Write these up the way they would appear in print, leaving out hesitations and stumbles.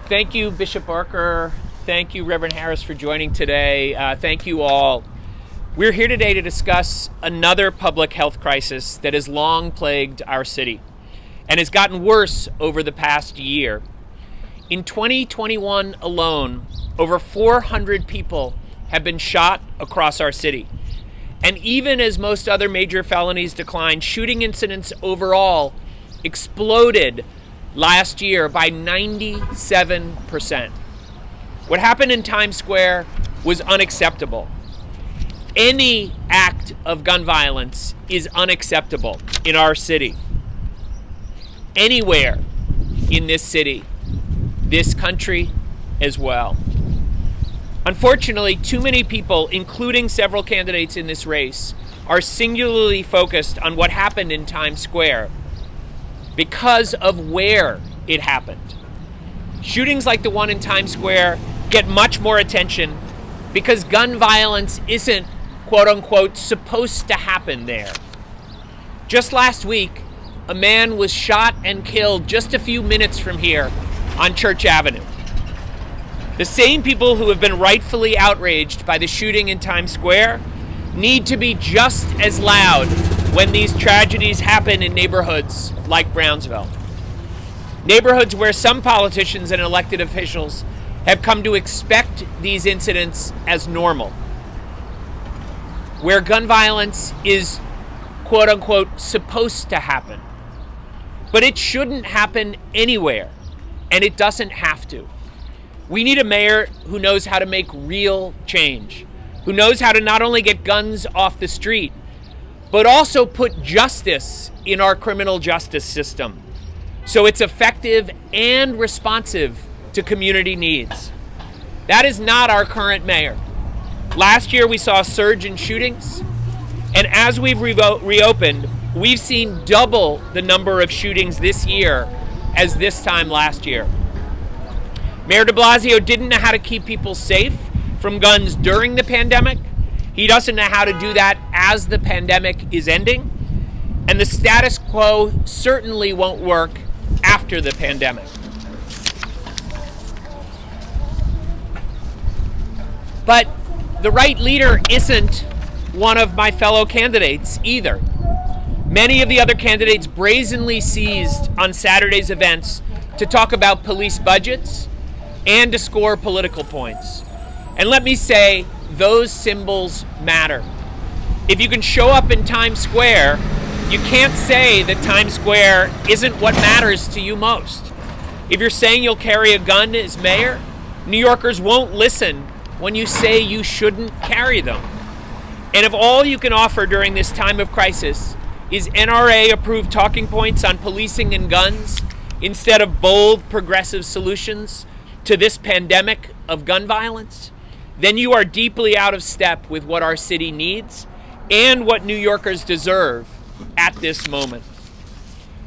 Thank you, Bishop Barker. Thank you, Reverend Harris, for joining today. Thank you all. We're here today to discuss another public health crisis that has long plagued our city and has gotten worse over the past year. In 2021 alone, over 400 people have been shot across our city. And even as most other major felonies declined, shooting incidents overall exploded last year by 97%. What happened in Times Square was unacceptable. Any act of gun violence is unacceptable in our city. Anywhere in this city, this country as well. Unfortunately, too many people, including several candidates in this race, are singularly focused on what happened in Times Square because of where it happened. Shootings like the one in Times Square get much more attention because gun violence isn't, quote unquote, supposed to happen there. Just last week, a man was shot and killed just a few minutes from here on Church Avenue. The same people who have been rightfully outraged by the shooting in Times Square need to be just as loud when these tragedies happen in neighborhoods like Brownsville. Neighborhoods where some politicians and elected officials have come to expect these incidents as normal. Where gun violence is, quote unquote, supposed to happen. But it shouldn't happen anywhere, and it doesn't have to. We need a mayor who knows how to make real change, who knows how to not only get guns off the street, but also put justice in our criminal justice system so it's effective and responsive to community needs. That is not our current mayor. Last year we saw a surge in shootings, and as we've reopened, we've seen double the number of shootings this year as this time last year. Mayor de Blasio didn't know how to keep people safe from guns during the pandemic. He doesn't know how to do that as the pandemic is ending. And the status quo certainly won't work after the pandemic. But the right leader isn't one of my fellow candidates either. Many of the other candidates brazenly seized on Saturday's events to talk about police budgets and to score political points. And let me say, those symbols matter. If you can show up in Times Square, you can't say that Times Square isn't what matters to you most. If you're saying you'll carry a gun as mayor, New Yorkers won't listen when you say you shouldn't carry them. And if all you can offer during this time of crisis is NRA-approved talking points on policing and guns instead of bold, progressive solutions to this pandemic of gun violence, then you are deeply out of step with what our city needs and what New Yorkers deserve at this moment.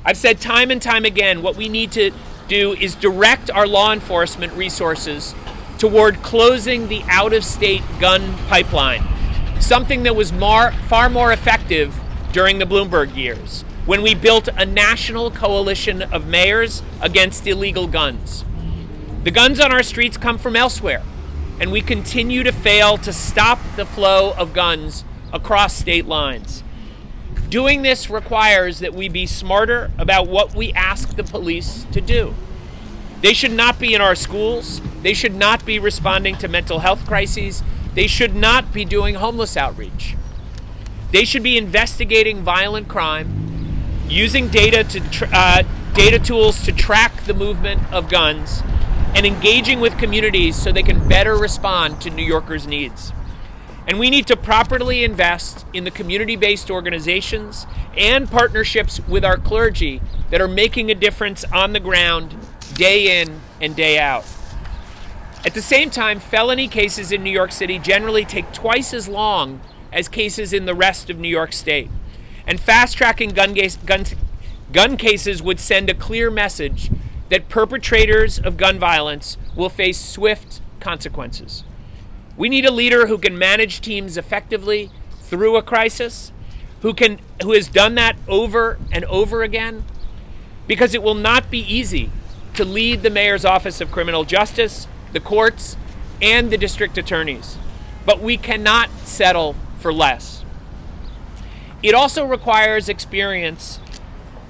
I've said time and time again, what we need to do is direct our law enforcement resources toward closing the out-of-state gun pipeline, something that was far more effective during the Bloomberg years, when we built a national coalition of mayors against illegal guns. The guns on our streets come from elsewhere, and we continue to fail to stop the flow of guns across state lines. Doing this requires that we be smarter about what we ask the police to do. They should not be in our schools. They should not be responding to mental health crises. They should not be doing homeless outreach. They should be investigating violent crime, using data tools to track the movement of guns, and engaging with communities so they can better respond to New Yorkers' needs. And we need to properly invest in the community-based organizations and partnerships with our clergy that are making a difference on the ground day in and day out. At the same time, felony cases in New York City generally take twice as long as cases in the rest of New York State. And fast-tracking gun cases would send a clear message that perpetrators of gun violence will face swift consequences. We need a leader who can manage teams effectively through a crisis, who has done that over and over again, because it will not be easy to to lead the mayor's office of criminal justice, the courts, and the district attorneys. But we cannot settle for less. It also requires experience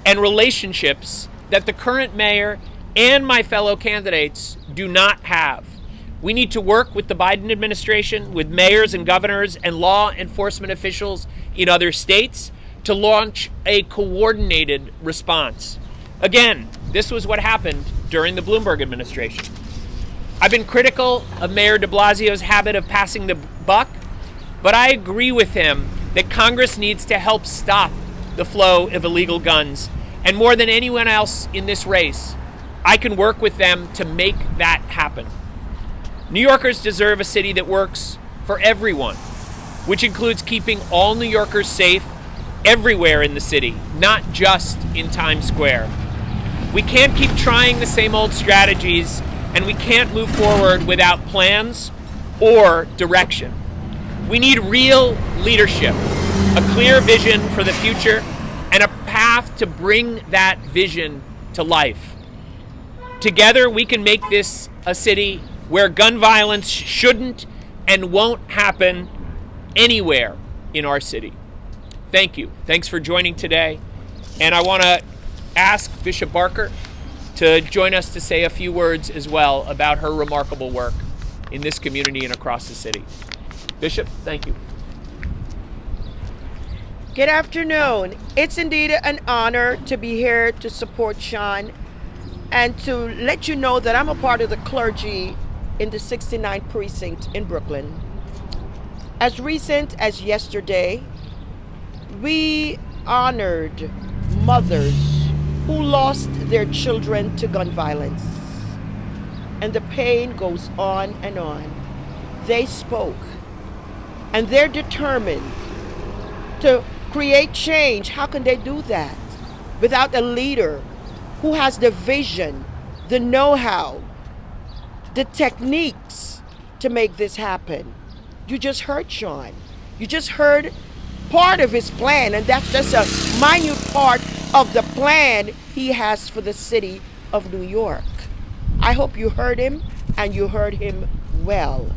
and relationships that the current mayor and my fellow candidates do not have. We need to work with the Biden administration, with mayors and governors and law enforcement officials in other states to launch a coordinated response. Again, this was what happened during the Bloomberg administration. I've been critical of Mayor de Blasio's habit of passing the buck, but I agree with him that Congress needs to help stop the flow of illegal guns. And more than anyone else in this race, I can work with them to make that happen. New Yorkers deserve a city that works for everyone, which includes keeping all New Yorkers safe everywhere in the city, not just in Times Square. We can't keep trying the same old strategies, and we can't move forward without plans or direction. We need real leadership, a clear vision for the future, and a path to bring that vision to life. Together, we can make this a city where gun violence shouldn't and won't happen anywhere in our city. Thank you. Thanks for joining today. And I want to ask Bishop Barker to join us to say a few words as well about her remarkable work in this community and across the city. Bishop, thank you. Good afternoon. It's indeed an honor to be here to support Sean and to let you know that I'm a part of the clergy in the 69th precinct in Brooklyn. As recent as yesterday, we honored mothers who lost their children to gun violence. And the pain goes on and on. They spoke, and they're determined to create change. How can they do that without a leader who has the vision, the know-how, the techniques to make this happen? You just heard Sean. You just heard part of his plan, and that's just a minute part of the plan he has for the city of New York. I hope you heard him, and you heard him well.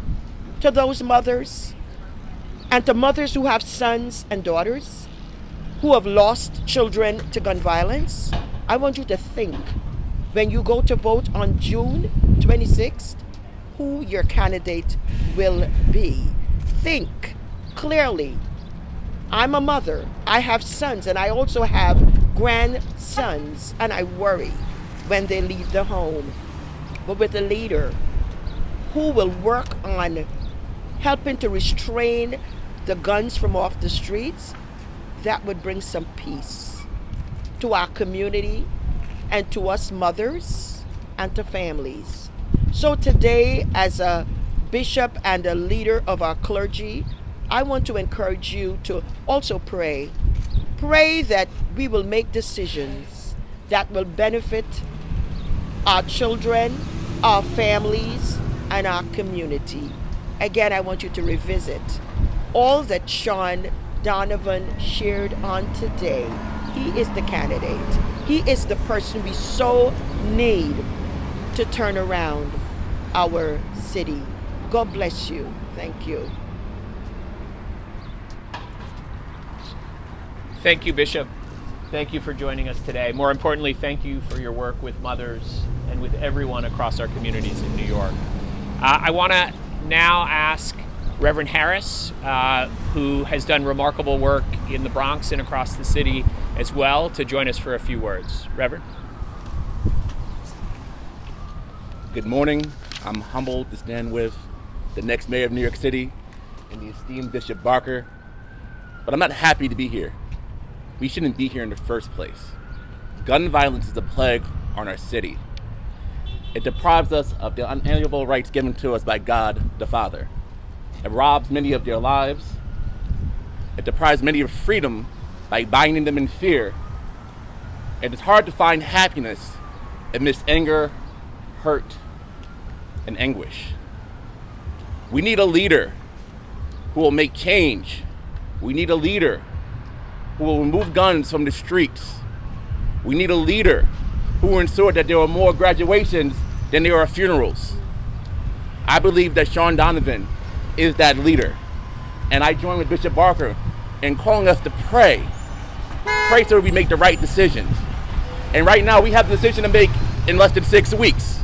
To those mothers, and to mothers who have sons and daughters who have lost children to gun violence, I want you to think, when you go to vote on June 26th, who your candidate will be. Think clearly. I'm a mother. I have sons, and I also have grandsons, and I worry when they leave the home. But with a leader who will work on helping to restrain the guns from off the streets, that would bring some peace to our community and to us mothers and to families. So today, as a bishop and a leader of our clergy, I want to encourage you to also pray. Pray that we will make decisions that will benefit our children, our families, and our community. Again, I want you to revisit all that Sean Donovan shared on today. He is the candidate. He is the person we so need to turn around our city. God bless you. Thank you. Thank you, Bishop. Thank you for joining us today. More importantly, thank you for your work with mothers and with everyone across our communities in New York. I want to now ask Reverend Harris, who has done remarkable work in the Bronx and across the city as well, to join us for a few words. Reverend? Good morning. I'm humbled to stand with the next mayor of New York City and the esteemed Bishop Barker, but I'm not happy to be here. We shouldn't be here in the first place. Gun violence is a plague on our city. It deprives us of the unalienable rights given to us by God the Father. It robs many of their lives. It deprives many of freedom by binding them in fear. And it's hard to find happiness amidst anger, hurt, and anguish. We need a leader who will make change. We need a leader who will remove guns from the streets. We need a leader who who ensured that there were more graduations than there are funerals. I believe that Sean Donovan is that leader. And I join with Bishop Barker in calling us to pray. Pray so we make the right decisions. And right now we have the decision to make in less than 6 weeks.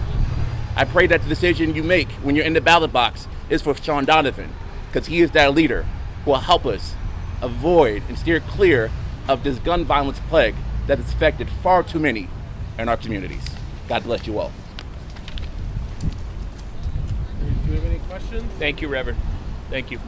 I pray that the decision you make when you're in the ballot box is for Sean Donovan, because he is that leader who will help us avoid and steer clear of this gun violence plague that has affected far too many in our communities. God bless you all. Do we have any questions? Thank you, Reverend. Thank you.